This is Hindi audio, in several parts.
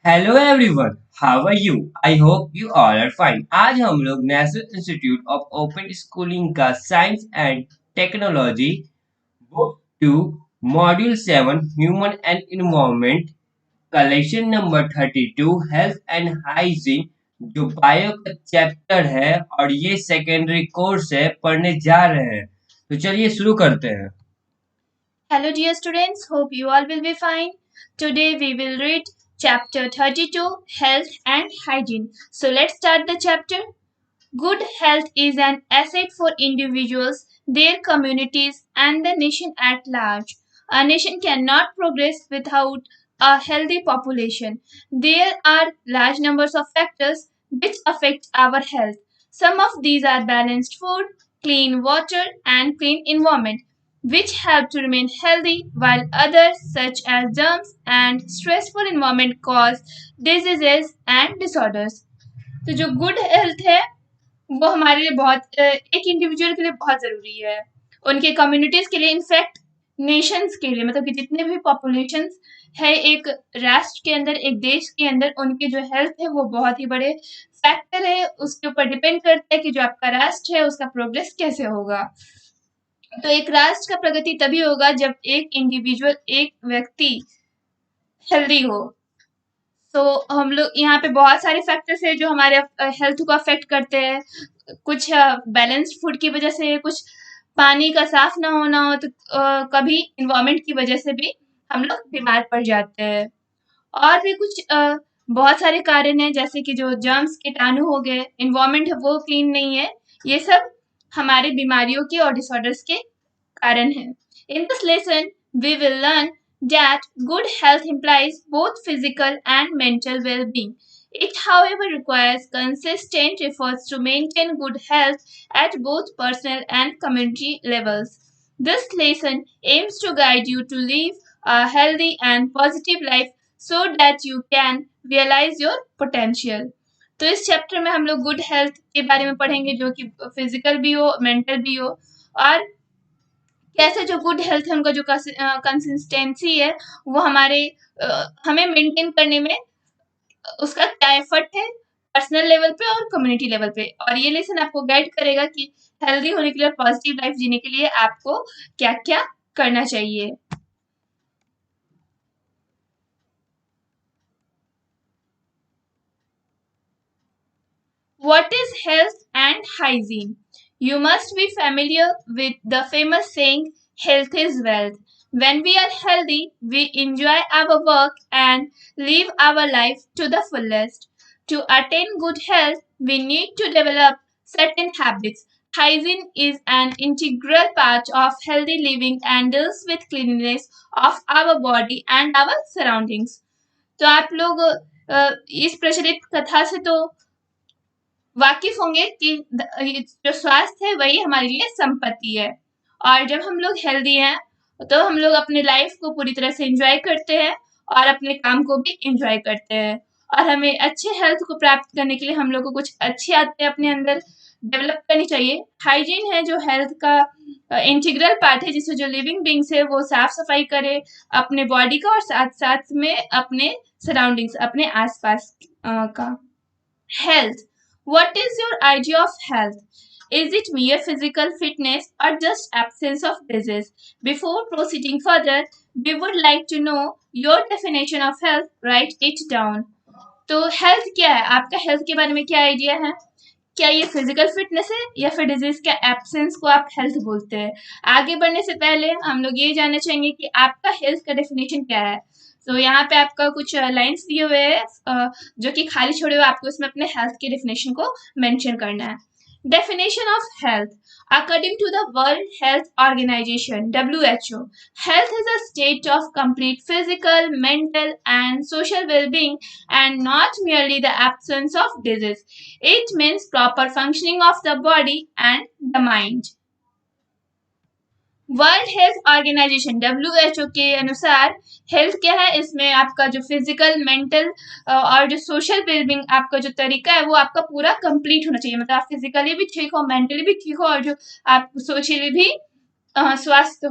Hello everyone, how are you? I hope you all are fine. आज हम लोग National Institute of Open Schooling का science and technology book 2 module 7 human and environment का lecture number 32 health and hygiene जो बायो का चैप्टर है और ये सेकेंडरी कोर्स है पढ़ने जा रहे हैं। तो चलिए शुरू करते हैं। Hello, dear students. Hope you all will be fine. Today we will read chapter 32 Health and Hygiene. So, let's start the chapter. Good health is an asset for individuals, their communities, and the nation at large. A nation cannot progress without a healthy population. There are large numbers of factors which affect our health. Some of these are balanced food, clean water, and clean environment, which help to remain healthy, while others, such as germs and stressful environment, cause diseases and disorders. तो जो गुड हेल्थ है वो हमारे लिए बहुत एक इंडिविजुअल के लिए बहुत ज़रूरी है, उनके कम्युनिटीज़ के लिए, इनफैक्ट नेशंस के लिए, मतलब कि जितने भी पॉपुलेशंस है एक राष्ट्र के अंदर, एक देश के अंदर, उनकी जो हेल्थ है वो बहुत ही बड़े फैक्टर है। उसके ऊपर डिपेंड करता है कि जो आपका राष्ट्र है उसका प्रोग्रेस कैसे होगा। तो एक राष्ट्र का प्रगति तभी होगा जब एक इंडिविजुअल, एक व्यक्ति हेल्दी हो। तो हम लोग यहाँ पे बहुत सारे फैक्टर्स है जो हमारे हेल्थ को अफेक्ट करते हैं। कुछ बैलेंस्ड फूड की वजह से, कुछ पानी का साफ ना होना हो, तो कभी इन्वायरमेंट की वजह से भी हम लोग बीमार पड़ जाते हैं। और भी कुछ बहुत सारे कारण हैं, जैसे कि जो जर्म्स, कीटाणु हो गए, इन्वायरमेंट है वो क्लीन नहीं है, ये सब हमारे बीमारियों के और डिसऑर्डर्स के कारण है। In this lesson, we will learn that good health implies both physical and mental well-being. It, however, requires consistent efforts to maintain good health at both personal and community levels. This lesson aims to guide you to live a healthy and positive life so that you can realize your potential. तो इस चैप्टर में हम लोग गुड हेल्थ के बारे में पढ़ेंगे, जो कि फिजिकल भी हो, मेंटल भी हो, और कैसे जो गुड हेल्थ है उनका जो कंसिस्टेंसी है वो हमें मेंटेन करने में उसका क्या एफर्ट है, पर्सनल लेवल पे और कम्युनिटी लेवल पे। और ये लेसन आपको गाइड करेगा कि हेल्दी होने के लिए और पॉजिटिव लाइफ जीने के लिए आपको क्या क्या करना चाहिए। What is health and hygiene? You must be familiar with the famous saying, health is wealth. When we are healthy, we enjoy our work and live our life to the fullest. To attain good health, we need to develop certain habits. Hygiene is an integral part of healthy living and deals with cleanliness of our body and our surroundings. तो आप लोग इस प्रचलित कथा से तो वाकिफ होंगे कि जो स्वास्थ्य है वही हमारे लिए संपत्ति है। और जब हम लोग हेल्दी हैं तो हम लोग अपने लाइफ को पूरी तरह से एंजॉय करते हैं और अपने काम को भी एंजॉय करते हैं। और हमें अच्छे हेल्थ को प्राप्त करने के लिए हम लोग को कुछ अच्छी आदतें अपने अंदर डेवलप करनी चाहिए। हाइजीन है जो हेल्थ का इंटीग्रल पार्ट है, जिससे जो लिविंग बींग्स है वो साफ सफाई करे अपने बॉडी का और साथ साथ में अपने सराउंडिंग्स, अपने आसपास का। Health. What is your idea of health? Is it mere physical fitness or just absence of disease? Before proceeding further, we would like to know your definition of health. Write it down. तो हेल्थ क्या है? आपका हेल्थ के बारे में क्या आइडिया है? क्या ये फिजिकल फिटनेस है या फिर डिजीज के एब्सेंस को आप हेल्थ बोलते हैं? आगे बढ़ने से पहले हम लोग ये जानना चाहेंगे कि आपका हेल्थ का डेफिनेशन क्या है। तो यहाँ पे आपका कुछ लाइंस दिए हुए हैं जो कि खाली छोड़े हुए, आपको इसमें अपने हेल्थ के डेफिनेशन को मेंशन करना है। Definition of health. According to the World Health Organization (WHO), health is a state of complete physical, mental, and social well-being, and not merely the absence of disease. It means proper functioning of the body and the mind. World Health Organization WHO के अनुसार हेल्थ क्या है, इसमें आपका जो फिजिकल, मेंटल और जो सोशल वेलबींग, आपका जो तरीका है वो आपका पूरा कंप्लीट होना चाहिए। मतलब आप फिजिकली भी ठीक हो, मेंटली भी ठीक हो और जो आप सोशली भी स्वस्थ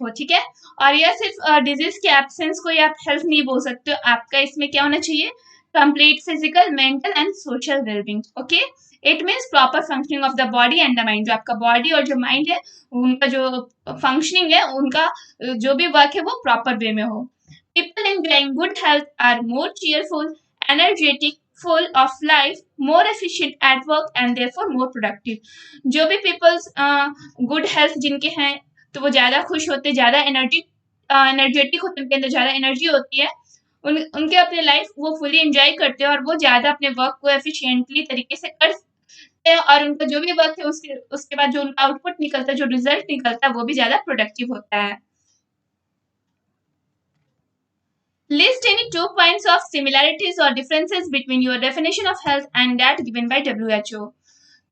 हो, ठीक है। और यह सिर्फ डिजीज के एब्सेंस को या आप हेल्थ नहीं बोल सकते हो, आपका इसमें क्या होना चाहिए, complete physical mental and social wellbeing. Okay, it means proper functioning of the body and the mind, जो आपका बॉडी और जो माइंड है उनका जो फंक्शनिंग है, उनका जो भी वर्क है वो प्रॉपर वे में हो। People enjoying good health are more cheerful, energetic, full of life, more efficient at work and therefore more productive। जो भी पीपल्स गुड हेल्थ जिनके हैं तो वो ज्यादा खुश होते, ज्यादा एनर्जेटिक होते, उनके अंदर ज्यादा एनर्जी होती है, उनके अपने लाइफ वो फुली एंजॉय करते हैं और वो ज्यादा अपने वर्क को एफिशिएंटली तरीके से कर सकते हैं, और उनका जो भी वर्क है उसके उसके बाद जो उनका आउटपुट निकलता है, जो रिजल्ट निकलता है, वो भी ज्यादा प्रोडक्टिव होता है। List any 2 points of similarities or differences between your definition of health and that given by WHO।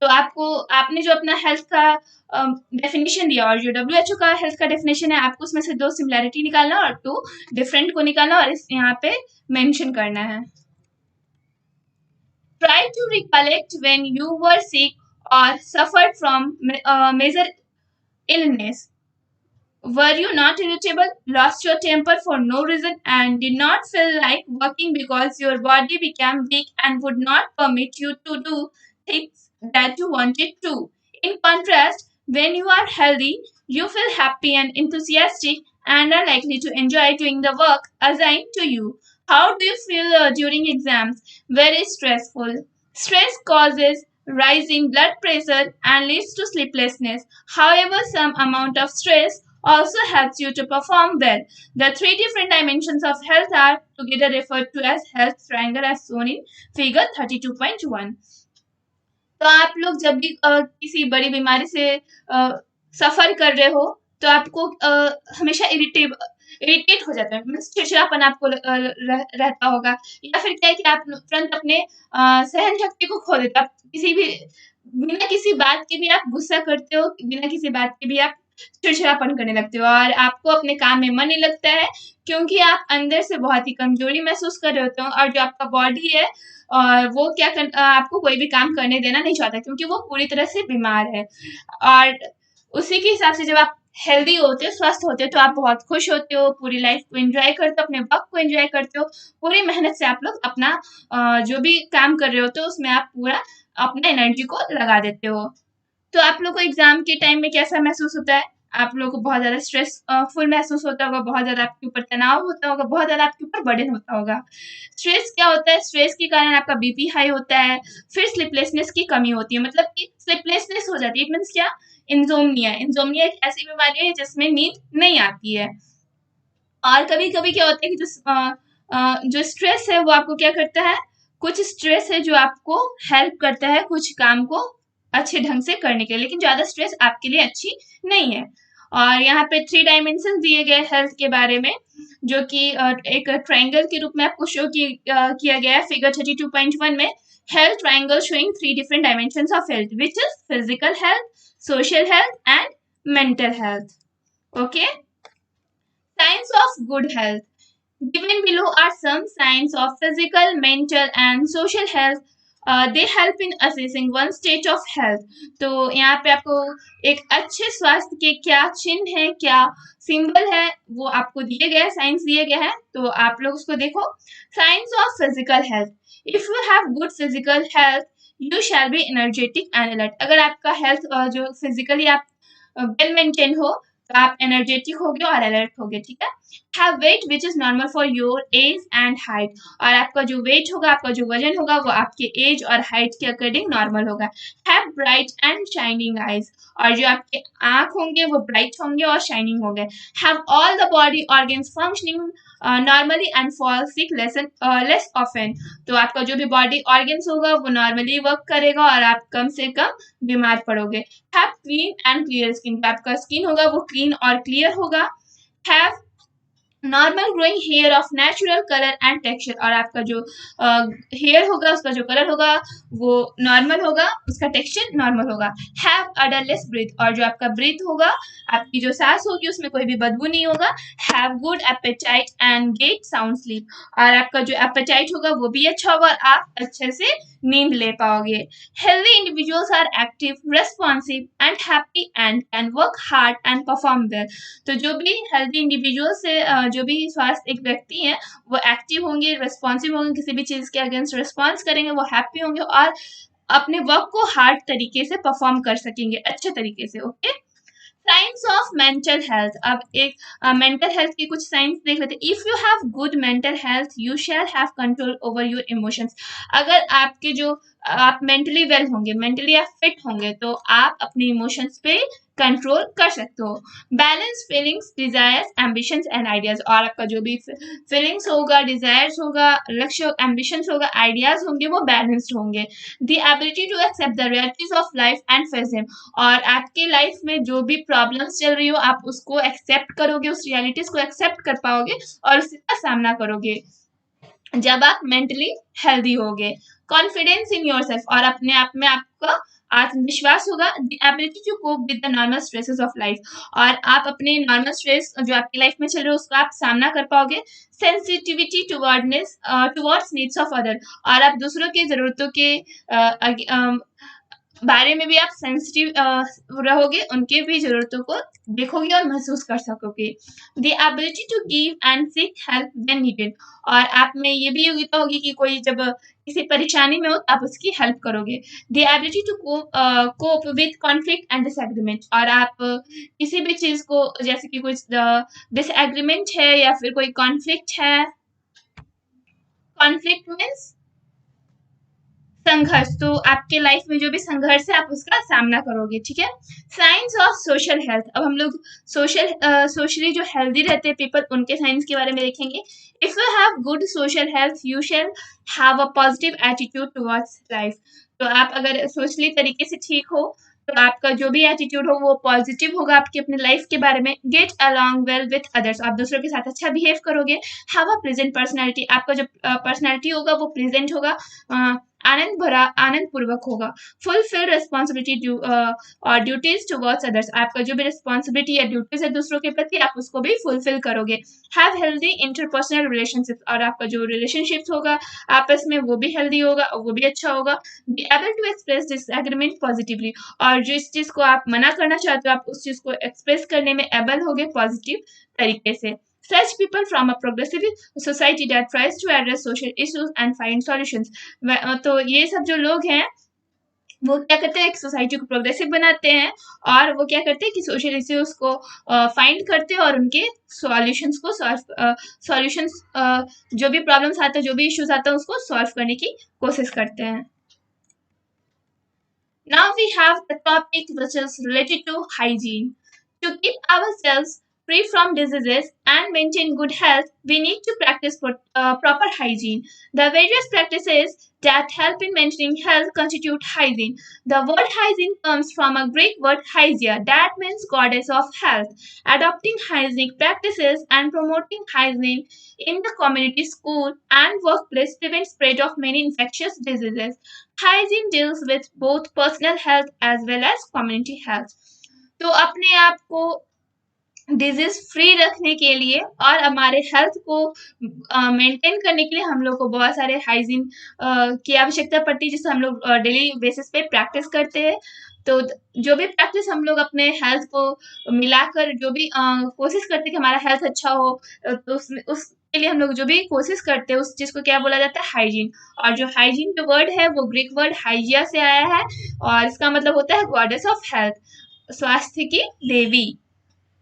तो आपको आपने जो अपना हेल्थ का डेफिनेशन दिया और जो WHO का हेल्थ का डेफिनेशन है, आपको उसमें से 2 सिमिलैरिटी निकालना और 2 डिफरेंट को निकालना और इस यहाँ पे मेंशन करना है। Try to recollect when you were sick or suffered from major illness. Were you not irritable, lost your temper for no reason, and did not feel like working because your body became weak and would not permit you to do things that you wanted to? In contrast, when you are healthy, you feel happy and enthusiastic and are likely to enjoy doing the work assigned to you. How do you feel during exams? Very stressful. Stress causes rising blood pressure and leads to sleeplessness. However, some amount of stress also helps you to perform well. The 3 different dimensions of health are together referred to as health triangle as shown in figure 32.1। तो आप लोग जब भी किसी बड़ी बीमारी से सफर कर रहे हो तो आपको हमेशा इरिटेट हो जाता है, मीन्स चिड़चिड़ापन आपको रहता होगा, या फिर क्या है कि आप तुरंत अपने सहन शक्ति को खो देते हो, आप किसी भी बिना किसी बात के भी आप गुस्सा करते हो, बिना किसी बात के भी आप चिड़चिड़ापन करने लगते हो और आपको अपने काम में मन नहीं लगता है, क्योंकि आप अंदर से बहुत ही कमजोरी महसूस कर रहे होते हो और जो आपका बॉडी है और वो आपको कोई भी काम करने देना नहीं चाहता, क्योंकि वो पूरी तरह से बीमार है। और उसी के हिसाब से जब आप हेल्दी होते हो, स्वस्थ होते हो, तो आप बहुत खुश होते हो, पूरी लाइफ को एंजॉय करते हो, अपने वक्त को एंजॉय करते हो, पूरी मेहनत से आप लोग अपना जो भी काम कर रहे होते हो उसमें आप पूरा अपना एनर्जी को लगा देते हो। तो आप लोग को एग्जाम के टाइम में कैसा महसूस होता है? आप लोगों को बहुत ज्यादा स्ट्रेस फुल महसूस होता होगा, बहुत ज्यादा आपके ऊपर तनाव होता होगा, बहुत ज्यादा आपके ऊपर बर्डन होता होगा। स्ट्रेस क्या होता है? स्ट्रेस के कारण आपका बीपी हाई होता है, फिर स्लीपलेसनेस की कमी होती है, मतलब कि स्लीपलेसनेस हो जाती है। इट मीन्स क्या? इंसोम्निया। इंसोम्निया एक ऐसी बीमारी है जिसमें नींद नहीं आती है। और कभी कभी क्या होता है कि जो स्ट्रेस है वो आपको क्या करता है, कुछ स्ट्रेस है जो आपको हेल्प करता है कुछ काम को अच्छे ढंग से करने के लिए, लेकिन ज्यादा स्ट्रेस आपके लिए अच्छी नहीं है। और यहाँ पे 3 डायमेंशन दिए गए हेल्थ के बारे में, जो कि एक ट्रायंगल के रूप में आपको शो किया गया है फिगर 32.1 में। Health triangle showing 3 different dimensions of health, which is physical health, social health and mental health। Okay, signs of good health given below are some signs of physical, mental and social health। they help in assessing one state of health। तो यहाँ पे आपको एक अच्छे स्वास्थ्य के क्या चिन्ह है, क्या सिंबल है, वो आपको दिए गए, साइंस दिए गए हैं, तो आप लोग उसको देखो। Science of physical health, if you have good physical health you shall be energetic and alert. अगर आपका हेल्थ जो फिजिकली आप वेल मेंटेन हो तो आप एनर्जेटिक होगे और अलर्ट होगे, ठीक है। Have weight which is normal for your age and height, और आपका जो वेट होगा, आपका जो वजन होगा वो आपके एज और हाइट के अकॉर्डिंग नॉर्मल होगा। Have bright and shining eyes, और जो आपके आंख होंगे वो ब्राइट होंगे और शाइनिंग होंगे। Have all the body organs functioning normally and fall sick less often, तो आपका जो भी बॉडी ऑर्गन्स होगा वो नॉर्मली वर्क करेगा और आप कम से कम बीमार पड़ोगे। Have clean and clear skin, आपका स्किन होगा वो क्लीन और क्लियर होगा। Have normal growing hair of natural colour and texture, और आपका जो हेयर होगा उसका जो कलर होगा वो नॉर्मल होगा, उसका टेक्सचर नॉर्मल होगा। हैव अडरलेस ब्रीथ, और जो आपका ब्रीथ होगा, आपकी जो सांस होगी उसमें कोई भी बदबू नहीं होगा। Have good appetite and get sound sleep, और आपका जो एपेटाइट होगा वो भी अच्छा होगा और आप अच्छे से नींद ले पाओगे। Healthy individuals are active, responsive and happy and can work hard and perform well. तो जो भी हेल्दी इंडिविजुअल से जो भी स्वास्थ्य एक व्यक्ति है वो एक्टिव होंगे, रिस्पॉन्सिव होंगे, किसी भी चीज के अगेंस्ट रिस्पॉन्स करेंगे, वो हैप्पी होंगे और अपने वर्क को हार्ड तरीके से परफॉर्म कर सकेंगे, अच्छे तरीके से। Okay, science of mental health. अब एक मेंटल हेल्थ की कुछ साइंस देख लेते हैं। If you have good mental health you shall have control over your emotions. अगर आपके जो आप मेंटली वेल होंगे, मेंटली आप फिट होंगे, तो आप अपने इमोशंस पे कंट्रोल कर सकते हो। Balance feelings, desires, ambitions and ideas, और आपका जो भी फीलिंग्स होगा, डिजायर्स होगा, लक्ष्य, एम्बिशंस होगा, आइडियाज होंगे, वो बैलेंस्ड होंगे। The ability to accept the realities of life and face them, और आपके लाइफ में जो भी प्रॉब्लम्स चल रही हो आप उसको एक्सेप्ट करोगे, उस रियलिटीज को एक्सेप्ट कर पाओगे और उसका सामना करोगे जब आप मेंटली हेल्दी होगे। कॉन्फिडेंस इन योरसेल्फ, और अपने आप में आपका आत्मविश्वास होगा। The ability to cope with the normal stresses of life, और आप अपने नॉर्मल स्ट्रेस जो आपकी लाइफ में चल रहे हो उसका आप सामना कर पाओगे। Sensitivity towards needs of other, और आप दूसरों की जरूरतों के बारे में भी आप सेंसिटिव रहोगे, उनके भी जरूरतों को देखोगे और महसूस कर सकोगे। The ability to give and seek help when needed, और आप में ये भी योग्यता होगी कि कोई जब किसी परेशानी में हो तो आप उसकी हेल्प करोगे। The ability to cope with conflict and disagreement, और आप किसी भी चीज को, जैसे कि कुछ डिसएग्रीमेंट है या फिर कोई कॉन्फ्लिक्ट है, कॉन्फ्लिक्ट मीन्स संघर्ष, तो आपके लाइफ में जो भी संघर्ष है आप उसका सामना करोगे। ठीक है, साइंस ऑफ सोशल हेल्थ। अब हम लोग सोशली जो हेल्दी रहते हैं पीपल, उनके साइंस के बारे में देखेंगे। If you have good social health you shall have a positive attitude towards life, तो आप अगर सोशली तरीके से ठीक हो तो आपका जो भी एटीट्यूड हो वो पॉजिटिव होगा आपकी अपनी लाइफ के बारे में। Get along well with others, आप दूसरों के साथ अच्छा बिहेव करोगे। हैव अ प्रेजेंट पर्सनैलिटी, आपका जो पर्सनैलिटी होगा वो प्रेजेंट होगा, आनंद भरा, आनंद पूर्वक होगा। फुलफिल रिस्पॉन्सिबिलिटी और ड्यूटीज टुवर्ड्स अदर्स, आपका जो भी रिस्पॉन्सिबिलिटी या ड्यूटीज है दूसरों के प्रति आप उसको भी फुलफिल करोगे। हैव हेल्दी इंटरपर्सनल रिलेशनशिप, और आपका जो रिलेशनशिप्स होगा आपस में वो भी हेल्दी होगा और वो भी अच्छा होगा। Be able to express disagreement positively, और जिस चीज को आप मना करना चाहते हो आप उस चीज को एक्सप्रेस करने में एबल होगे पॉजिटिव तरीके से। Such people from a progressive society that tries to address social issues and find solutions. तो ये सब जो लोग हैं वो क्या करते हैं, एक सोसाइटी को प्रोग्रेसिव बनाते हैं और वो क्या करते हैं कि सोशल इश्यूज को फाइंड करते हैं और उनके सॉल्यूशंस को सॉल्यूशंस जो भी प्रॉब्लम्स आते हैं, जो भी इश्यूज आते हैं उसको सॉल्व करने की कोशिश करते हैं। Now we have the topic which is related to hygiene. To keep ourselves free from diseases and maintain good health, we need to practice proper hygiene. The various practices that help in maintaining health constitute hygiene. The word hygiene comes from a Greek word hygia, that means goddess of health. Adopting hygienic practices and promoting hygiene in the community, school, and workplace prevents spread of many infectious diseases. Hygiene deals with both personal health as well as community health. तो अपने आप को डिजीज फ्री रखने के लिए और हमारे हेल्थ को मेंटेन करने के लिए हम लोग को बहुत सारे हाइजीन की आवश्यकता पड़ती है, जिसे हम लोग डेली बेसिस पे प्रैक्टिस करते हैं। तो जो भी प्रैक्टिस हम लोग अपने हेल्थ को मिलाकर जो भी कोशिश करते हैं कि हमारा हेल्थ अच्छा हो, तो उसके लिए हम लोग जो भी कोशिश करते हैं उस चीज़ को क्या बोला जाता है, हाइजीन। और जो हाइजीन जो वर्ड है वो ग्रीक वर्ड हाइजिया से आया है और इसका मतलब होता है गॉडेस ऑफ हेल्थ, स्वास्थ्य की देवी।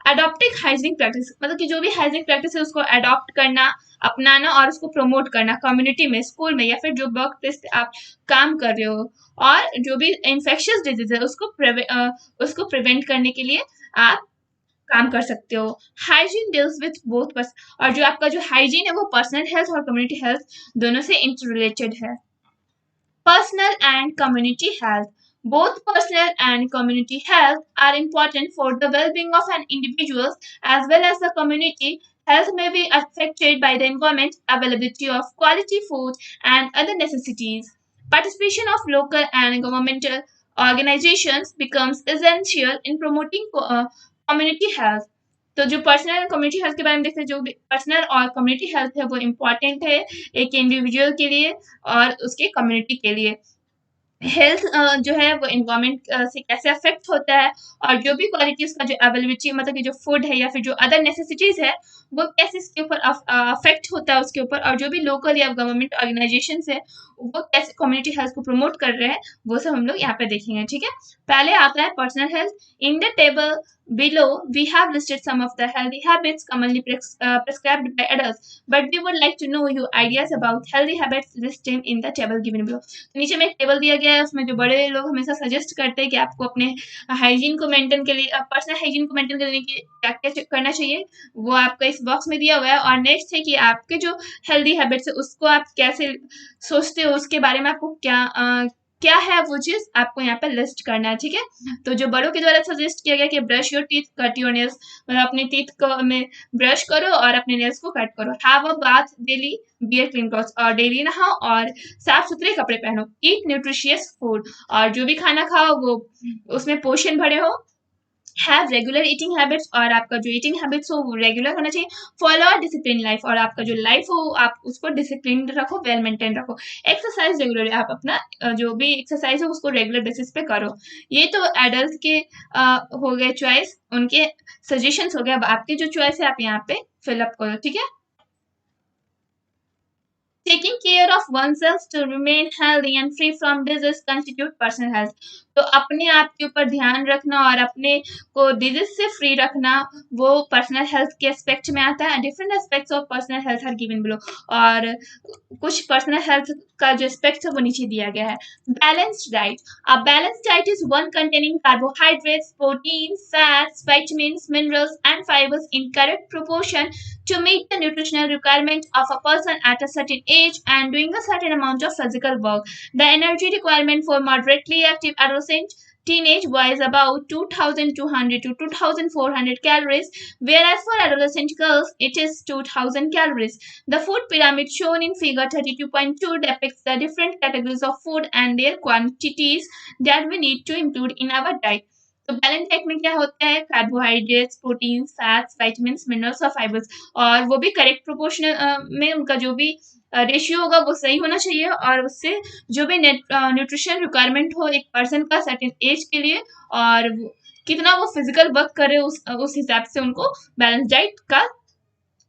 अडॉप्टिंग हाइजीनिक प्रैक्टिस मतलब कि जो भी हाइजीनिक प्रैक्टिस है उसको अडॉप्ट करना, अपनाना और उसको प्रमोट करना कम्युनिटी में, स्कूल में या फिर जो वर्क प्लेस पे आप काम कर रहे हो। और जो भी इन्फेक्शियस डिजीज है उसको प्रिवेंट करने के लिए आप काम कर सकते हो। हाइजीन डील्स विथ बोथ और जो आपका जो हाइजीन है वो पर्सनल हेल्थ और कम्युनिटी हेल्थ दोनों से इंटर रिलेटेड है। Personal and community health. Both personal and community health are important for the well-being of an individual as well as the community. Health may be affected by the environment, availability of quality food, and other necessities. Participation of local and governmental organizations becomes essential in promoting community health. तो जो पर्सनल एंड कम्युनिटी हेल्थ के बारे में देखते हैं, जो भी पर्सनल और कम्युनिटी हेल्थ है वो इम्पॉर्टेंट है एक इंडिविजुअल के लिए और उसके कम्युनिटी के लिए। हेल्थ जो है वो एनवायरनमेंट से कैसे अफेक्ट होता है और जो भी क्वालिटी उसका जो अवेलेबिलिटी मतलब कि जो फूड है या फिर जो अदर नेसेसिटीज है वो कैसे इसके ऊपर अफेक्ट होता है उसके ऊपर, और जो भी लोकल या गवर्नमेंट ऑर्गेनाइजेशंस है वो कैसे कम्युनिटी हेल्थ को प्रमोट कर रहे हैं वो सब हम लोग यहाँ पे देखेंगे। ठीक है, पहले आता है personal health. In the table below we have listed some of the healthy habits commonly prescribed by adults, but we would like to know your ideas about healthy habits listed in the table given below। तो नीचे में एक टेबल दिया गया है, उसमें जो बड़े लोग हमेशा सजेस्ट करते हैं कि आपको अपने हाइजीन को मेंटेन के लिए पर्सनल हाइजीन को मेंटेन करने के लिए क्या क्या करना चाहिए वो आपका इस बॉक्स में दिया हुआ है। और नेक्स्ट है कि आपके जो हेल्दी हैबिट्स है उसको आप कैसे सोचते हो, उसके बारे में आपको क्या है वो चीज आपको यहाँ पे लिस्ट करना है। ठीक है, तो जो बड़ों के द्वारा सजेस्ट किया गया कि brush your teeth, cut your nails, मतलब अपने टीथ को में ब्रश करो और अपने नेल्स को कट करो। Have a bath daily, wear clean clothes, और डेली नहाओ और साफ सुथरे कपड़े पहनो। ईट न्यूट्रिशियस फूड, और जो भी खाना खाओ वो उसमें पोषण भरे हो। हैव रेगुलर ईटिंग हैबिट्स, और आपका जो ईटिंग हैबिट्स हो वो रेगुलर होना चाहिए। फॉलो डिसिप्लिन लाइफ, और आपका जो लाइफ हो आप उसको डिसिप्लिन रखो, वेल मेंटेन रखो। एक्सरसाइज रेगुलरली, आप अपना जो भी एक्सरसाइज है उसको रेगुलर बेसिस पे करो। ये तो एडल्ट के हो गए चॉइस, उनके सजेशंस हो गए। अब आपकी जो चॉइस है आप यहाँ पे फिलअप करो। ठीक है, taking care of oneself to remain healthy and free from disease constitute personal health। तो अपने आप के ऊपर ध्यान रखना और अपने को डिजीज से फ्री रखना वो पर्सनल हेल्थ के एस्पेक्ट में आता है। Different aspects of personal health are given below, और कुछ पर्सनल हेल्थ का जो एस्पेक्ट है वो नीचे दिया गया है। Balanced diet, a balanced diet is one containing carbohydrates, proteins, fats, vitamins, minerals and fibers in correct proportion to meet the nutritional requirement of a person at a certain age and doing a certain amount of physical work. The energy requirement for moderately active adolescent teenage boys about 2200 to 2400 calories, whereas for adolescent girls it is 2000 calories. The food pyramid shown in figure 32.2 depicts the different categories of food and their quantities that we need to include in our diet। तो बैलेंस डाइट में क्या होता है, carbohydrates, protein, fats, vitamins, minerals और फाइबर्स, और वो भी करेक्ट प्रोपोर्शनल में उनका जो भी रेशियो होगा वो सही होना चाहिए, और उससे जो भी न्यूट्रिशन रिक्वायरमेंट हो एक पर्सन का सर्टेन एज के लिए और कितना वो फिजिकल वर्क करे उस हिसाब से उनको बैलेंस डाइट का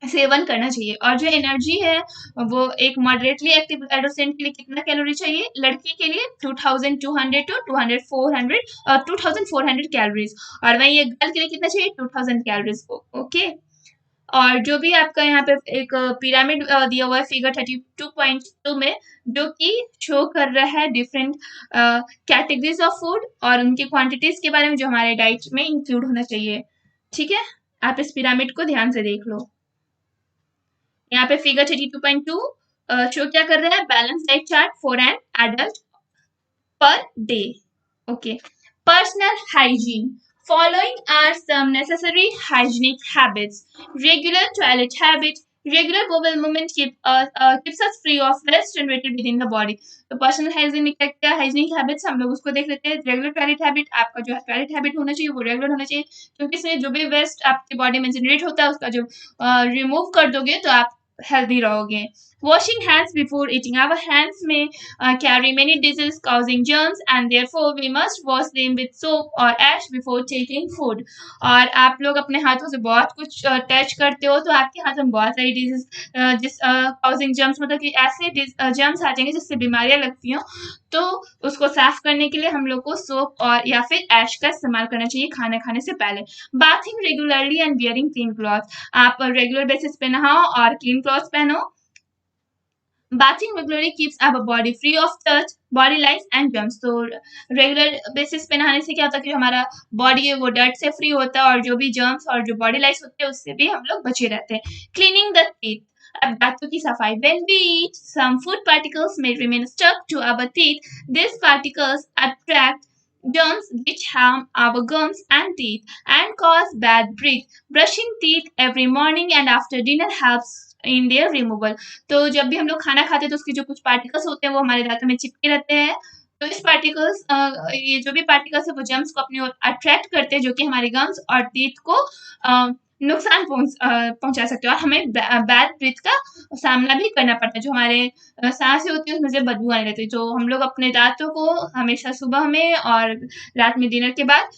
सेवन करना चाहिए। और जो एनर्जी है वो एक मॉडरेटली एक्टिव एडोसेंट के लिए कितना कैलोरी चाहिए, लड़की के लिए 2200 टू 2400 कैलोरीज, और वहीं एक गर्ल के लिए कितना चाहिए 2000 कैलोरीज। ओके, और जो भी आपका यहाँ पे एक पिरामिड दिया हुआ है फिगर 32.2 में, जो कि शो कर रहा है डिफरेंट कैटेगरीज ऑफ फूड और उनकी क्वांटिटीज के बारे में जो हमारे डाइट में इंक्लूड होना चाहिए। ठीक है, आप इस पिरामिड को ध्यान से देख लो। यहाँ पे फिगर 32.2 शो क्या कर रहा है, balance diet chart for an adult per day. Okay, personal hygiene, following are some necessary hygienic habits: regular toilet habit, regular bowel movement keeps us free of waste generated within the body। तो पर्सनल हाइजीन में क्या क्या हाइजीनिक हैबिट्स हम लोग उसको देख लेते हैं। रेगुलर टॉयलेट हैबिट, आपका जो टॉयलेट हैबिट होना चाहिए वो रेगुलर होना चाहिए, क्योंकि इसमें जो भी वेस्ट आपकी बॉडी में जनरेट होता है उसका जो रिमूव कर दोगे तो आप हेल्दी रहोगे। Washing hands before eating, our hands may carry many diseases causing germs and therefore we must wash them with soap or ash before taking food। और आप लोग अपने हाथों से बहुत कुछ टच करते हो तो आपके हाथों में बहुत सारी डिजीज जिस causing germs मतलब कि ऐसे germs आ जाएंगे जिससे बीमारियां लगती हो, तो उसको साफ करने के लिए हम लोग को सोप और या फिर ऐश का इस्तेमाल करना चाहिए खाना खाने से पहले। Bathing regularly and wearing clean cloth, आप रेगुलर बेसिस पे नहाओ और क्लीन क्लॉथ पहनो। Bathing regularly keeps our body free of dirt, body lice and germs। तो रेगुलर बेसिस पे नहाने से क्या होता है कि हमारा बॉडी है वो डर्ट से फ्री होता है और जो भी जर्म्स और जो बॉडी लाइस होते हैं उससे भी हम लोग बचे रहते हैं। क्लीनिंग द टीथ, अब दांतों की सफाई। When we eat, some food particles may remain stuck to our teeth. These particles attract germs which harm our gums and teeth and cause bad breath. Brushing teeth every morning and after dinner helps in their removal. तो जब भी हम लोग खाना खाते हैं तो उसके जो कुछ पार्टिकल्स होते हैं वो हमारे दांतों में चिपके रहते हैं। तो इस पार्टिकल्स ये जो भी पार्टिकल्स है वो जर्म्स को अपनी ओर अट्रैक्ट करते हैं जो कि हमारे गम्स और टीथ को नुकसान पहुंचा सकते हैं और हमें बैड ब्रीथ का सामना भी करना पड़ता है। जो हमारे सांसें होती है उसमें से बदबू आने लगती है। जो हम लोग अपने दांतों को हमेशा सुबह में और रात में डिनर के बाद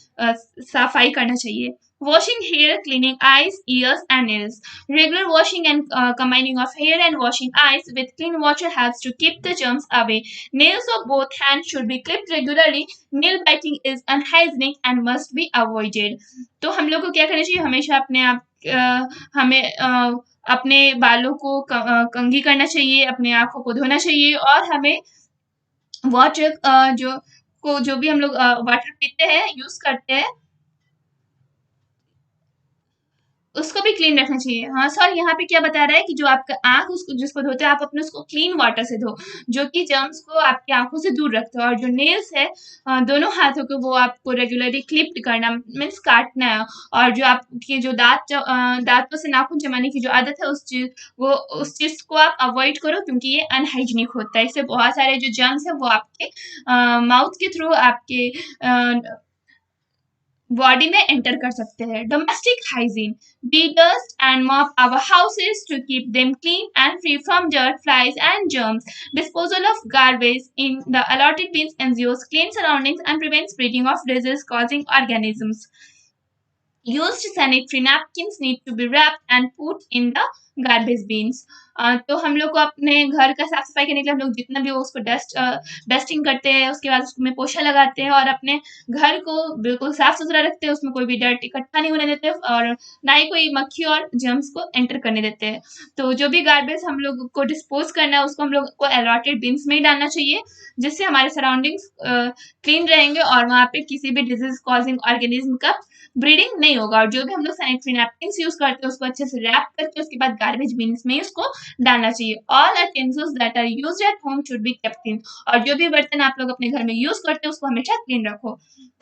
सफाई करना चाहिए। Washing hair, cleaning eyes, ears, and nails. Regular washing and combining of hair and washing eyes with clean water helps to keep the germs away. Nails of both hands should be clipped regularly. Nail biting is unhygienic and must be avoided. तो हम लोग को क्या करना चाहिए? हमेशा अपने आप हमें अपने बालों को कंघी करना चाहिए, अपने आंखों को धोना चाहिए और हमें वाटर जो भी हम लोग वाटर पीते हैं यूज करते हैं उसको भी क्लीन रखना चाहिए। हाँ सर, यहाँ पे क्या बता रहा है कि जो आपका आंख उसको जिसको धोते हैं आप अपने उसको क्लीन वाटर से धो, जो कि जर्म्स को आपकी आंखों से दूर रखता है। और जो नेल्स है दोनों हाथों को वो आपको रेगुलरली क्लिप करना मीन्स काटना है। और जो आपके जो दांतों से नाखून चबाने की जो आदत है उस चीज को आप अवॉइड करो क्योंकि ये अनहाइजीनिक होता है। इससे बहुत सारे जो जर्म्स है वो आपके माउथ के थ्रू आपके बॉडी में एंटर कर सकते हैं। Domestic hygiene, we dust and mop our houses to keep them clean and free from dirt, flies and germs. Disposal of garbage in the allotted bins ensures clean surroundings and prevents spreading of disease-causing organisms. Used sanitary napkins need to be wrapped and put in the garbage bins. तो हम लोग को अपने घर का साफ सफाई करने के लिए हम लोग जितना भी हो उसको डस्टिंग करते हैं, उसके बाद उसमें पोछा लगाते हैं और अपने घर को बिल्कुल साफ सुथरा रखते हैं। उसमें कोई भी डर्ट इकट्ठा नहीं होने देते और ना ही कोई मक्खी और जर्म्स को एंटर करने देते हैं। तो जो भी गार्बेज हम लोग को डिस्पोज करना है उसको हम लोग को अलॉटेड बिन्स में ही डालना चाहिए, जिससे हमारे सराउंडिंग्स क्लीन रहेंगे और वहाँ पे किसी भी डिजीज कॉजिंग ऑर्गेनिज्म का ब्रीडिंग नहीं होगा। और जो भी हम लोग सैनिटरी नैपकिन्स यूज करते हैं उसको अच्छे से रैप करके उसके बाद गार्बेज बिन्स में उसको डालना चाहिए। All utensils that are used at home should be kept clean. और जो भी बर्तन आप लोग अपने घर में यूज करते हैं उसको हमेशा क्लीन रखो।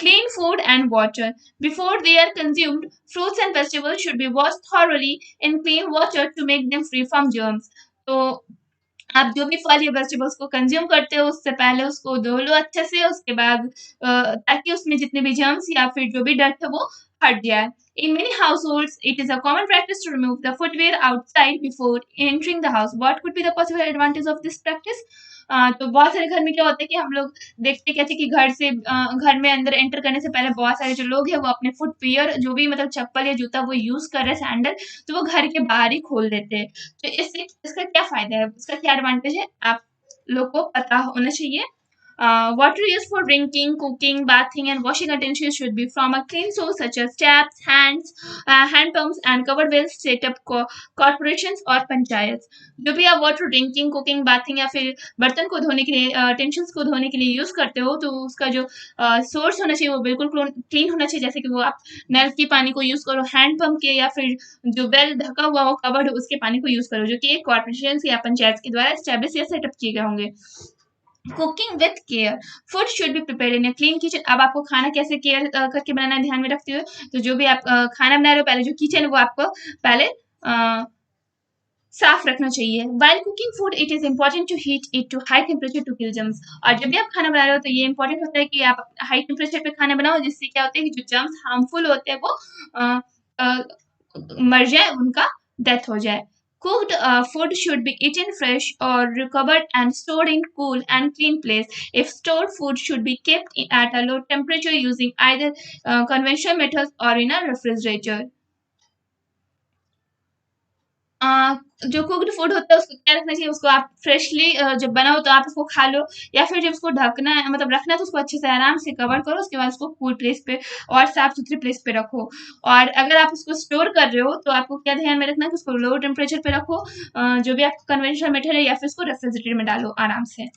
Clean food and water. Before they are consumed, fruits and vegetables should be washed thoroughly in clean water to make them free from germs. तो आप जो भी फल या वेजिटेबल्स को कंज्यूम करते हो उससे पहले उसको धो लो अच्छे से, उसके बाद ताकि उसमें जितने भी जर्म्स या फिर जो भी डर्ट है वो हट जाए। In many households, it is a common practice to remove the footwear outside before entering the house. What could be the possible advantage of this practice? तो बहुत सारे घर में क्या होता है कि हम लोग देखते क्या थे कि घर में अंदर एंटर करने से पहले बहुत सारे जो लोग हैं वो अपने फुटवियर जो भी मतलब चप्पल या जूता वो यूज कर रहे हैं सैंडल, तो वो घर के बाहर ही खोल देते हैं। तो इससे इसका क्या फायदा है, इसका क्या एडवांटेज है, आप लोग को पता होना चाहिए। Water used for drinking, cooking, bathing, and washing utensils should be from a clean source such as taps, hand pumps, and covered wells set up corporations और पंचायत। जो भी आप वाटर ड्रिंकिंग, कुकिंग, बाथिंग या फिर बर्तन को धोने के लिए टेंशन्स को धोने के लिए यूज करते हो तो उसका जो सोर्स होना चाहिए वो बिल्कुल क्लीन होना चाहिए। जैसे कि वो आप नल की पानी को यूज करो, हैंड पंप के या फिर जो वेल ढका हुआ वो कवर्ड उसके पानी को यूज करो, जो कि एक कॉर्पोरेशन या पंचायत के द्वारा एस्टेब्लिश या सेटअप किए गए होंगे। Cooking with care, food should be prepared in a clean kitchen. अब आपको खाना कैसे केयर करके बनाना है ध्यान में रखते हुए, तो जो भी आप खाना बना रहे हो पहले जो किचन है वो आपको पहले साफ रखना चाहिए। While cooking food, it is important to heat it to high temperature to kill germs. और जब भी आप खाना बना रहे हो तो ये इंपॉर्टेंट होता है कि आप हाई टेम्परेचर पे खाना बनाओ, जिससे क्या होता है कि जो जर्म्स हार्मफुल होते हैं वो मर जाए, उनका डेथ हो जाए। Cooked food should be eaten fresh or recovered and stored in cool and clean place. If stored food should be kept at a low temperature using either conventional methods or in a refrigerator. जो कुक्ड फूड होता है उसको क्या रखना चाहिए, उसको आप फ्रेशली जब बनाओ तो आप उसको खा लो, या फिर जब उसको ढकना है मतलब रखना है तो उसको अच्छे से आराम से कवर करो, उसके बाद उसको कूल प्लेस पे और साफ सुथरी प्लेस पे रखो। और अगर आप उसको स्टोर कर रहे हो तो आपको क्या ध्यान में रखना है कि उसको लो टेम्परेचर पे रखो, जो भी आपका कन्वेंशनल मेथड है, या फिर उसको रेफ्रिजरेटर में डालो आराम से।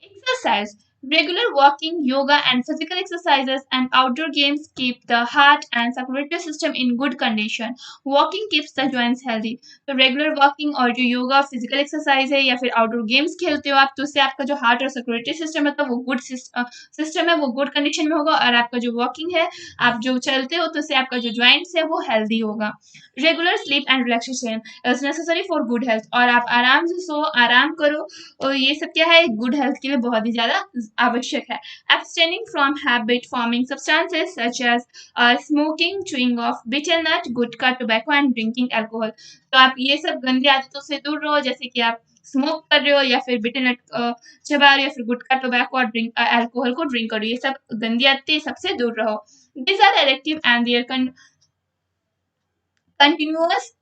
Exercise. Regular walking, yoga, and physical exercises and outdoor games keep the heart and circulatory system in good condition. Walking keeps the joints healthy. तो रेगुलर वॉकिंग और जो योगा फिजिकल एक्सरसाइज है या फिर आउटडोर गेम्स खेलते हो आप, तो उससे आपका जो हार्ट और सर्कुलेटरी सिस्टम है तो वो गुड सिस्टम है, वो गुड कंडीशन में होगा। और आपका जो वॉकिंग है, आप जो चलते हो, तो उससे आपका जो ज्वाइंट्स है वो हेल्दी होगा। Regular sleep and relaxation is necessary for good health. और आप आराम से सो, आराम करो, और ये सब क्या है, गुड हेल्थ के लिए बहुत ही ज्यादा आवश्यक है। Abstaining from habit forming substances such as smoking, chewing of betel nut, gutkha, tobacco and drinking alcohol। तो आप ये सब गंदी आदतों से दूर रहो, जैसे कि आप स्मोक कर रहे हो या फिर बिटेल नट चबा रहे हो या फिर गुटखा, टोबैको और ड्रिंक अल्कोहल को ड्रिंक करो। ये सब गंदी आदतें, सबसे दूर रहो। These are addictive and their continuous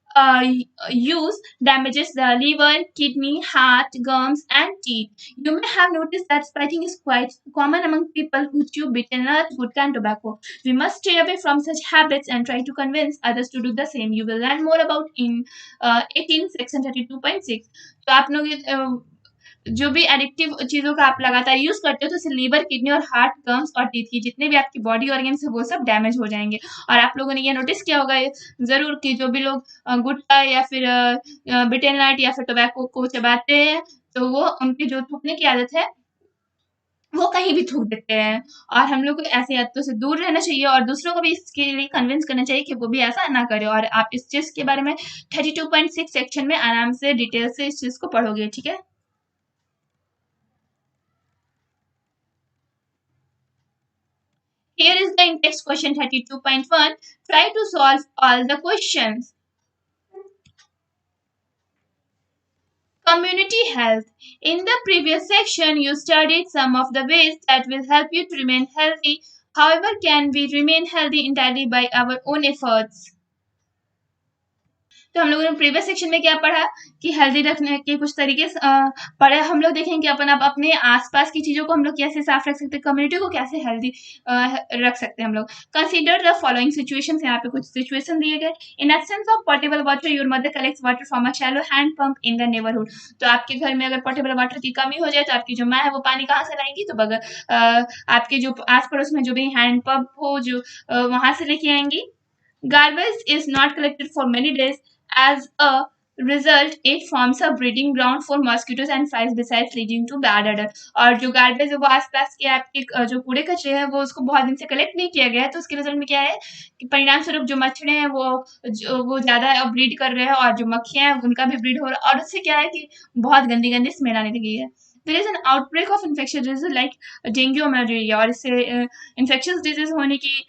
use damages the liver, kidney, heart, gums, and teeth. You may have noticed that spitting is quite common among people who chew bitter nut, gutka, and tobacco. We must stay away from such habits and try to convince others to do the same. You will learn more about in 18 section 32.6. तो आप लोग जो भी एडिक्टिव चीजों का आप लगातार यूज करते हो, तो उससे लीवर, किडनी और हार्ट, गम्स और टीथ की जितने भी आपकी बॉडी ऑर्गन्स है वो सब डैमेज हो जाएंगे। और आप लोगों ने ये नोटिस किया होगा जरूर कि जो भी लोग गुटखा या फिर बिटेल नट या फिर टोबैको को चबाते हैं, तो वो उनकी जो थूकने की आदत है वो कहीं भी थूक देते हैं। और हम लोग को ऐसी आदतों से दूर रहना चाहिए और दूसरों को भी इसके लिए कन्विंस करना चाहिए कि वो भी ऐसा ना करे। और आप इस चीज के बारे में 32.6 सेक्शन में आराम से डिटेल से इस चीज को पढ़ोगे, ठीक है। Here is the in-text question 32.1. Try to solve all the questions. Community health. In the previous section, you studied some of the ways that will help you to remain healthy. However, can we remain healthy entirely by our own efforts? तो हम लोगों ने प्रीवियस सेक्शन में क्या पढ़ा कि हेल्दी रखने के कुछ तरीके पढ़े। हम लोग देखेंगे कि अपन अब अपने आसपास की चीजों को हम लोग कैसे साफ रख सकते हैं, कम्युनिटी को कैसे हेल्दी रख सकते हैं हम लोग। कंसीडर द फॉलोइंग सिचुएशन, यहाँ पे कुछ सिचुएशन दिए गए। In absence of portable water, your mother collects water from a shallow hand pump in the neighbourhood. तो आपके घर में अगर पोर्टेबल वाटर की कमी हो जाए, तो आपकी जो माँ है वो पानी कहाँ से लाएंगी, तो बगैर आपके जो आस पड़ोस में जो भी हैंड पंप हो, जो वहां से लेके आएंगी। Garbage is not collected for many days. As a result, it forms a breeding ground for mosquitoes and flies, besides leading to bad odor. और जो गार्बेज है वो आसपास के आपके जो कूड़े कचरे हैं वो उसको बहुत दिन से कलेक्ट नहीं किया गया है, तो उसके रिजल्ट में क्या है कि परिणाम स्वरूप जो मच्छरे हैं वो ज्यादा ब्रीड कर रहे हैं और जो मक्खियां हैं उनका भी ब्रीड हो रहा है, और उससे क्या है कि बहुत गंदी गंदी स्मेल आने लगी है। There is an outbreak of infection disease like dengue और मलेरिया, और इससे इन्फेक्शियस डिजीज होने की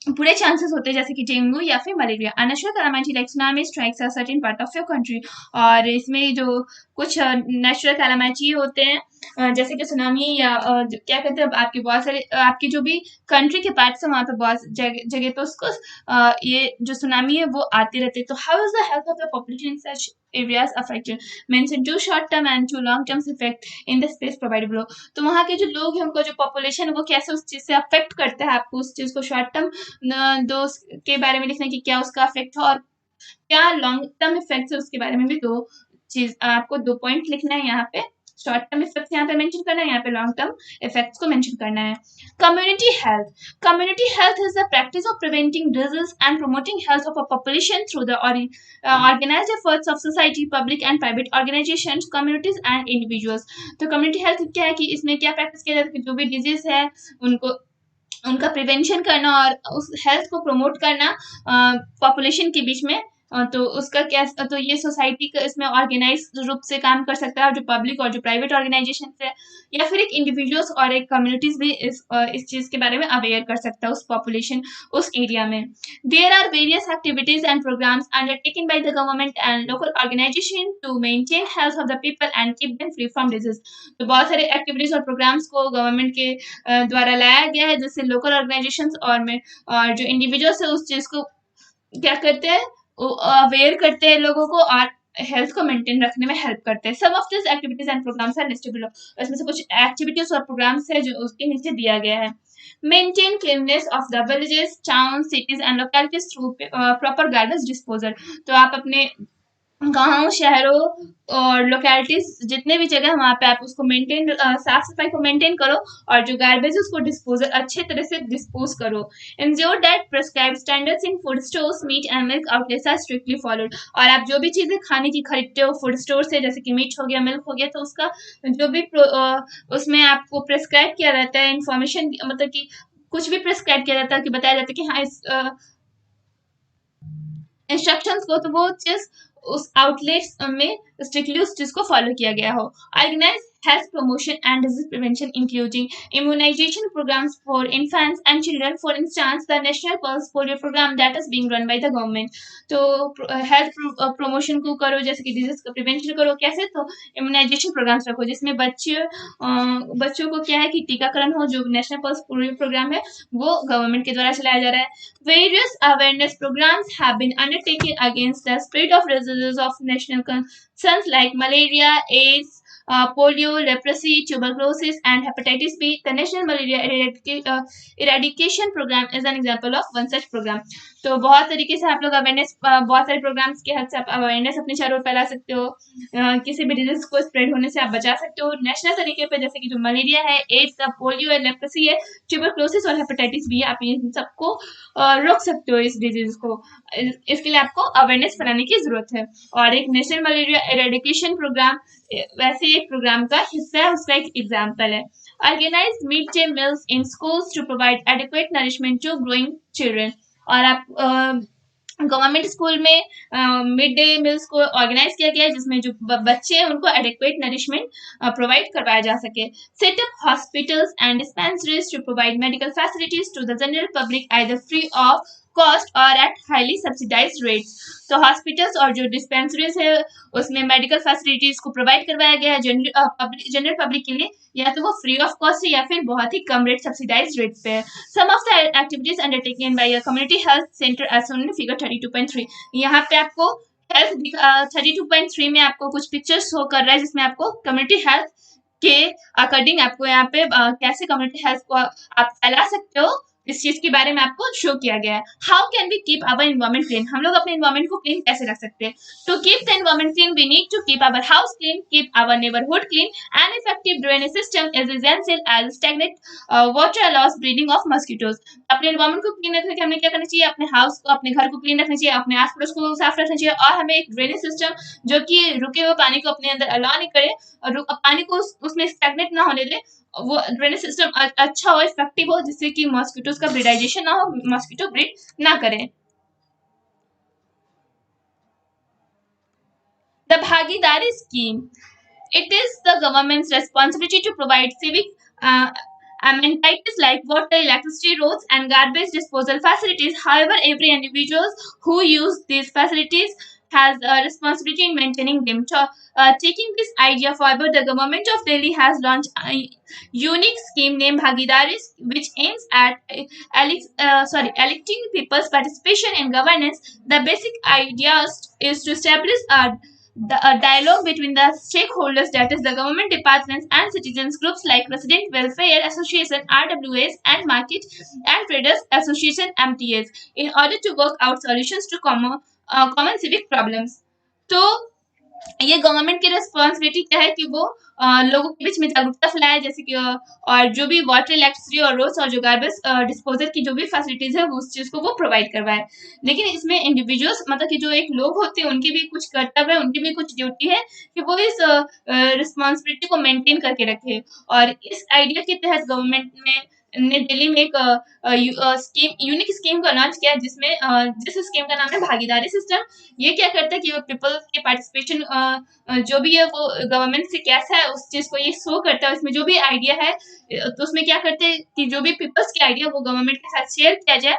पूरे चांसेस होते हैं, जैसे कि डेंगू या फिर malaria. Unsure calamity like tsunami strikes a certain part of your country. और इसमें जो कुछ नेचुरल कैलामिटी होते हैं, जैसे कि सुनामी या क्या कहते हैं, आपके बहुत सारे आपकी जो भी कंट्री के पार्ट्स हैं वहाँ पे बहुत जगह पे उसको ये जो सुनामी है वो आते रहते हैं। तो how is the health of the population in such areas affected, mention two short term and two long term effect in the space provided below। तो वहाँ के जो लोग हैं, उनको जो पॉपुलेशन है वो कैसे उस चीज से अफेक्ट करता है, आपको उस चीज को शॉर्ट टर्म दो के बारे में लिखना कि क्या उसका अफेक्ट है, और क्या लॉन्ग टर्म इफेक्ट है उसके बारे में भी दो चीज आपको 2 पॉइंट लिखना है। यहाँ पे शॉर्ट टर्म इफेक्ट्स यहाँ पे मेंशन करना है, यहाँ पे लॉन्ग टर्म इफेक्ट्स को मेंशन करना है। Community health. Community health is the practice of preventing disease and promoting health of a population through the organized efforts of society, public and private organizations, communities and individuals। तो community health क्या है कि इसमें क्या प्रैक्टिस किया जाता है कि जो भी डिजीज है उनको उनका प्रिवेंशन करना और उस हेल्थ को प्रमोट करना पॉपुलेशन के बीच में। तो उसका क्या, तो ये सोसाइटी का इसमें ऑर्गेनाइज रूप से काम कर सकता है, और जो पब्लिक और जो प्राइवेट ऑर्गेनाइजेशन है या फिर एक इंडिविजुअल्स और एक कम्युनिटीज भी इस चीज के बारे में अवेयर कर सकता है उस पॉपुलेशन, उस एरिया में। There are various activities and programmes undertaken by the government and local organisation to maintain health of the people and keep them free from disease. तो बहुत सारे एक्टिविटीज और प्रोग्राम्स को गवर्नमेंट के द्वारा लाया गया है, जिससे लोकल ऑर्गेनाइजेशंस और जो इंडिविजुअल्स है उस चीज को क्या करते हैं, अवेयर करते हैं लोगों को और हेल्थ को मेंटेन रखने में हेल्प करते हैं। Some of this activities and programmes are listed below. इसमें से कुछ एक्टिविटीज और प्रोग्राम्स है जो उसके नीचे दिया गया है। Maintain cleanness of the villages, town, cities and localities through proper garbage disposal. तो आप अपने गाँव, शहरों और लोकेलिटीज जितने भी जगह वहाँ पे आप उसको मेंटेन साफ सफाई को मेंटेन करो, और जो गार्बेज उसको डिस्पोजल अच्छे तरह से डिस्पोज करो। Ensure that prescribe standards in food stores, meat and milk outlets are strictly followed. और आप जो भी चीजें खाने की खरीदते हो फूड स्टोर से, जैसे कि मीट हो गया, मिल्क हो गया, तो उसका जो भी उसमें आपको प्रिस्क्राइब किया रहता है इंफॉर्मेशन, मतलब कि कुछ भी प्रिस्क्राइब किया जाता है, कि बताया जाता है कि हाँ इस इंस्ट्रक्शंस को, तो वो चीज उस आउटलेट्स में स्ट्रिक्टली उस चीज को फॉलो किया गया हो। Organise health promotion and disease prevention, including immunization programs for infants and children. For instance, the National Pulse Polio program that is being run by the government. तो हेल्थ प्रमोशन को करो, जैसे कि डिजीज का प्रिवेंशन करो। कैसे? तो इम्यूनाइजेशन प्रोग्राम्स रखो जिसमें बच्चों को क्या है कि टीकाकरण हो। जो नेशनल पल्स पोलियो प्रोग्राम है वो गवर्नमेंट के द्वारा चलाया जा रहा है। Various awareness programs have been undertaken against the spread of diseases of national concerns like malaria, AIDS, polio, leprosy, tuberculosis, and hepatitis B. The National Malaria Eradication Program is an example of one such program. तो बहुत तरीके से आप लोग अवेयरनेस, बहुत सारे प्रोग्राम्स के हेल्प से आप अवेयरनेस अपने चारों ओर फैला सकते हो। किसी भी डिजीज को स्प्रेड होने से आप बचा सकते हो नेशनल तरीके पे, जैसे कि जो मलेरिया है, एड्स है, पोलियो है, लेप्रोसी है, ट्यूबरक्लोसिस और हेपेटाइटिस बी है। आप इन सबको रोक सकते हो, इस डिजीज को। इसके लिए आपको अवेयरनेस फैलाने की जरूरत है। और एक नेशनल मलेरिया एरेडिकेशन प्रोग्राम वैसे एक प्रोग्राम का हिस्सा है, उसका एक एग्जाम्पल है। Organise mid day meals in schools to provide adequate nourishment to growing children. और आप गवर्नमेंट स्कूल में मिड डे मील्स को ऑर्गेनाइज किया गया है, जिसमें जो बच्चे हैं उनको एडिक्वेट नरिशमेंट प्रोवाइड करवाया जा सके। Set up hospitals and dispensaries to provide medical facilities to the general public either free of cost और एट हाईली सब्सिडाइज्ड रेट्स। तो हॉस्पिटल्स और जो डिस्पेंसरीज है उसमें मेडिकल फैसिलिटीज को प्रोवाइड करवाया गया है जनरल पब्लिक के लिए, या तो वो फ्री ऑफ कॉस्ट है या फिर बहुत ही कम रेट सब्सिडाइज्ड रेट पे है। Some of the activities undertaken by a community health center as shown in figure 32.3। यहाँ पे आपको हेल्थ 32.3 में आपको कुछ पिक्चर्स शो कर रहा है, जिसमें आपको कम्युनिटी हेल्थ के अकॉर्डिंग आपको यहाँ पे कैसे कम्युनिटी हेल्थ को आप फैला सकते हो, इस चीज के बारे में आपको शो किया गया है। How can we keep our environment clean? हम लोग अपने एनवायरमेंट को क्लीन कैसे रख सकते हैं? To keep the environment clean we need to keep our house clean, keep our neighbourhood clean. An effective drainage system is essential as stagnant water allows breeding of mosquitoes. अपने एनवायरमेंट को क्लीन रखने के लिए हमें क्या करना चाहिए? अपने हाउस को, अपने घर को क्लीन रखना चाहिए, अपने आस पड़ोस को साफ रखना चाहिए, और हमें एक ड्रेनेज सिस्टम जो कि रुके हुए पानी को अपने अंदर अलाउ नहीं करे और पानी को उसमें स्टैग्नेट ना होने दे, वो ड्रेनेज सिस्टम अच्छा हो, इफेक्टिव हो, जिससे कि मॉस्किटोज का ब्रीडाइजेशन ना हो, मॉस्किटो ब्रीड ना करें। The Bhagidari scheme. It is the government's responsibility to provide civic amenities like water, electricity, roads, and garbage disposal facilities. However, every individual who use these facilities has a responsibility in maintaining them. Taking this idea forward, the government of Delhi has launched a unique scheme named Bhagidari, which aims at electing people's participation in governance. The basic idea is to establish a dialogue between the stakeholders, that is the government departments and citizens groups like resident welfare association RWAs and market and traders association MTAs, in order to work out solutions to common civic problems. तो ये गवर्नमेंट की रिस्पॉन्सिबिलिटी क्या है कि वो लोगों के बीच में जागरूकता फैलाए, जैसे कि और जो भी वाटर, इलेक्ट्रिसिटी और रोड्स और जो गार्बेज डिस्पोजल की जो भी फैसिलिटीज है वो उस चीज को वो प्रोवाइड करवाए। लेकिन इसमें इंडिविजुअल्स, मतलब कि जो एक लोग होते हैं, उनकी भी कुछ कर्तव्य है, उनकी भी कुछ ड्यूटी है कि वो इस रिस्पॉन्सिबिलिटी को मेंटेन करके रखे। और इस आइडिया के तहत गवर्नमेंट ने दिल्ली में एक स्कीम, यूनिक स्कीम को लॉन्च किया, जिस स्कीम का नाम है भागीदारी सिस्टम। ये क्या करता है कि वो पीपल के पार्टिसिपेशन जो भी है वो गवर्नमेंट से कैसा है उस चीज को ये शो करता है। उसमें जो भी आइडिया है तो उसमें क्या करते हैं कि जो भी पीपल्स के आइडिया वो गवर्नमेंट के साथ शेयर किया जाए।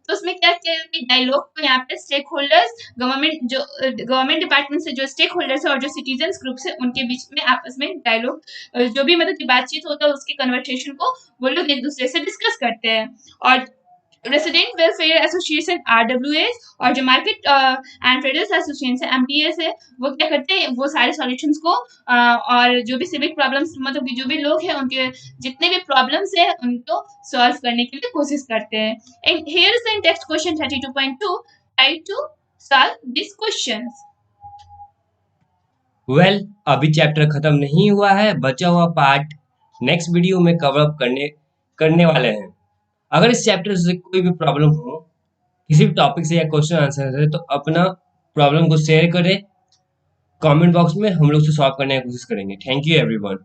तो उसमें क्या किया कि डायलॉग को यहाँ पे स्टेक होल्डर्स, गवर्नमेंट डिपार्टमेंट से जो स्टेक होल्डर्स है और जो सिटीजन ग्रुप्स है उनके बीच में आपस में डायलॉग, जो भी मतलब की बातचीत होता है उसके कन्वर्सेशन को वो लोग एक दूसरे से डिस्कस करते हैं। और रेसिडेंट वेलफेयर एसोसिएशन RWAs और जो market and traders association MTAs है, वो क्या करते हैं, वो सारे सॉल्यूशंस को और जो भी सिविक प्रॉब्लम्स, मतलब कि जो भी लोग हैं उनके जितने भी प्रॉब्लम्स है उनको सॉल्व करने के लिए कोशिश करते हैं। And here is the text question 32.2, try to solve this questions. अभी चैप्टर खत्म नहीं हुआ है, बचा हुआ पार्ट नेक्स्ट वीडियो में कवर अप करने वाले हैं। अगर इस चैप्टर से कोई भी प्रॉब्लम हो, किसी भी टॉपिक से या क्वेश्चन आंसर से, तो अपना प्रॉब्लम को शेयर करें कमेंट बॉक्स में, हम लोग से सॉल्व करने की कोशिश करेंगे। Thank you everyone.